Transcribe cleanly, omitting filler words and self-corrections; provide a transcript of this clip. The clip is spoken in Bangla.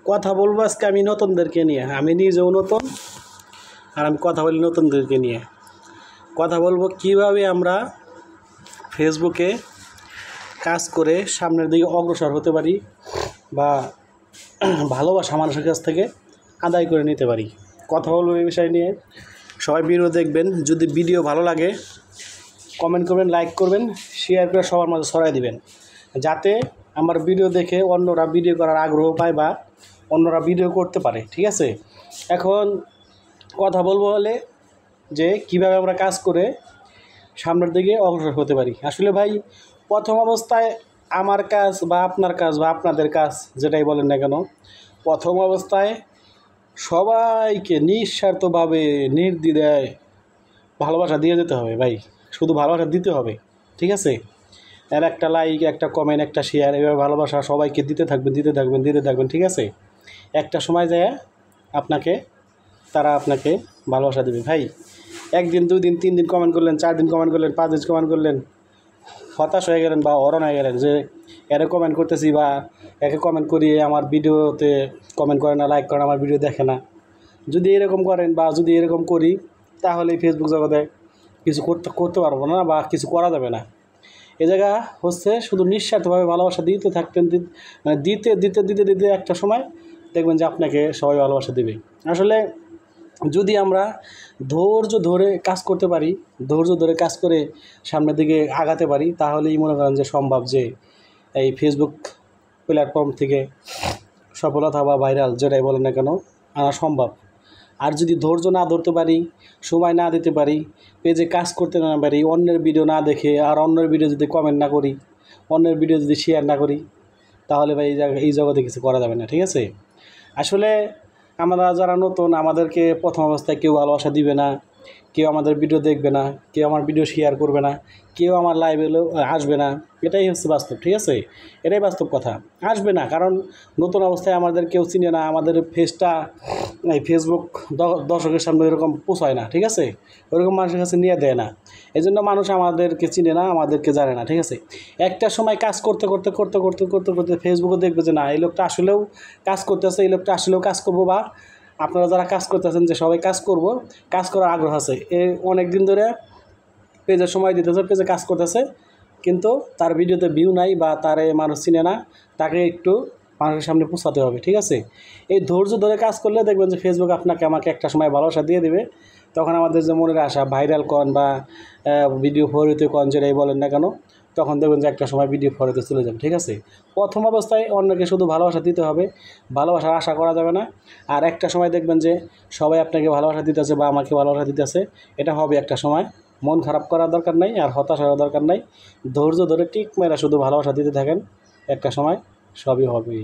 কথা বলবো আজকে আমি নতুনদেরকে নিয়ে। আমি নিজেও নতুন, আর আমি কথা বলি নতুনদেরকে নিয়ে। কথা বলবো কিভাবে আমরা ফেসবুকে কাজ করে সামনের দিকে অগ্রসর হতে পারি বা ভালোবাসা মানুষের কাছ থেকে আদায় করে নিতে পারি। কথা বলবো এই বিষয় নিয়ে। সবাই ভিডিও দেখবেন, যদি ভিডিও ভালো লাগে কমেন্ট করবেন, লাইক করবেন, শেয়ার করে সবার মাঝে ছড়াই দিবেন, যাতে আমার ভিডিও দেখে অন্যরা ভিডিও করার আগ্রহ পায় বা অন্যরা ভিডিও করতে পারে। ঠিক আছে, এখন কথা বলবো হলে যে কিভাবে আমরা কাজ করে সামনের দিকে অগ্রসর হতে পারি। আসলে ভাই, প্রথম অবস্থায় আমার কাজ বা আপনার কাজ বা আপনাদের কাজ যেটাই বলেন না কেন, প্রথম অবস্থায় সবাইকে নিঃস্বার্থভাবে নির্দ্বিধায় ভালোবাসা দিয়ে যেতে হবে ভাই। শুধু ভালোবাসা দিতে হবে, ঠিক আছে? আর একটা লাইক, একটা কমেন্ট, একটা শেয়ার, এভাবে ভালোবাসা সবাইকে দিতে থাকবেন, ঠিক আছে? একটা সময় যায় তারা আপনাকে ভালোবাসা দেবে ভাই। 1 দিন 2 দিন 3 দিন কমেন্ট করলেন, 4 দিন কমেন্ট করলেন, 5 দিন কমেন্ট করলেন, হতাশ হয়ে গেলেন বা অরণ হয়ে গেলেন যে এরা কমেন্ট করতেছি বা একে কমেন্ট করিয়ে আমার ভিডিওতে কমেন্ট করে না, লাইক করে না, আমার ভিডিও দেখে না। যদি এরকম করেন বা যদি এরকম করি, তাহলে ফেসবুক জগতে কিছু করতে পারবো না বা কিছু করা যাবে না। এ জায়গা হচ্ছে শুধু নিঃস্বার্থভাবে ভালোবাসা দিতে থাকতেন, মানে দিতে একটা সময় দেখবেন যে আপনাকে সবাই ভালোবাসা দেবে। আসলে যদি আমরা ধৈর্য ধরে কাজ করতে পারি, ধৈর্য ধরে কাজ করে সামনের দিকে আগাতে পারি, তাহলেই মনে করেন যে সম্ভব যে এই ফেসবুক প্ল্যাটফর্ম থেকে সফলতা বা ভাইরাল যেটাই বলেন না কেন আনা সম্ভব। আর যদি ধৈর্য না ধরতে পারি, সময় না দিতে পারি, পেজে কাজ করতে না পারি, অন্যের ভিডিও না দেখে আর অন্যের ভিডিও যদি কমেন্ট না করি, অন্যের ভিডিও যদি শেয়ার না করি, তাহলে ভাই এই জগতে কিছু করা যাবে না। ঠিক আছে, আসলে আমরা যারা নতুন, আমাদেরকে প্রথম অবস্থায় কেউ ভালোবাসা দিবে না, কেউ আমাদের ভিডিও দেখবে না, কেউ আমার ভিডিও শেয়ার করবে না, কেউ আমার লাইভে আসবে না। এটাই হচ্ছে বাস্তব। ঠিক আছে, এটাই বাস্তব কথা। আসবে না, কারণ নতুন অবস্থায় আমাদের কেউ চিনে না, আমাদের ফেসটা এই ফেসবুক দর্শকের সামনে এরকম পৌঁছায় না। ঠিক আছে, ওরকম মানুষের কাছে নিয়ে দেয় না, এই জন্য মানুষ আমাদেরকে চিনে না, আমাদেরকে জানে না। ঠিক আছে, একটা সময় কাজ করতে ফেসবুকে দেখবে যে না, এই লোকটা আসলেও কাজ করতেছে, এই লোকটা আসলেও কাজ করবো, বা আপনারা যারা কাজ করতেছেন যে সবাই কাজ করব, কাজ করার আগ্রহ আছে, অনেক দিন ধরে পেজে সময় দিতেছে, পেজে কাজ করতেছে, কিন্তু তার ভিডিওতে ভিউ নাই বা তারে মানুষ চিনে না, তাকে একটু মানুষের সামনে পৌঁছাতে হবে। ঠিক আছে, এই ধৈর্য ধরে কাজ করলে দেখবেন যে ফেসবুক আমাকে একটা সময় ভালোবাসা দিয়ে দেবে। তখন আমাদের যে মনের আশা, ভাইরাল কন বা ভিডিও ফরিতে কন যেটাই বলেন না কেন, তখন দেখবেন যে একটা সময় ভিডিও ফরিতে চলে যাবে। ঠিক আছে, প্রথম অবস্থায় অন্যকে শুধু ভালোবাসা দিতে হবে, ভালোবাসার আশা করা যাবে না। আর একটা সময় দেখবেন যে সবাই আপনাকে ভালোবাসা দিতেছে বা আমাকে ভালোবাসা দিতেছে, এটা হবে একটা সময়। মন খারাপ করার দরকার নাই, আর হতাশ হওয়ার দরকার নাই। ধৈর্য ধরে টিক মেরা শুধু ভালোবাসা দিতে থাকেন, একটা সময় সবই হবে।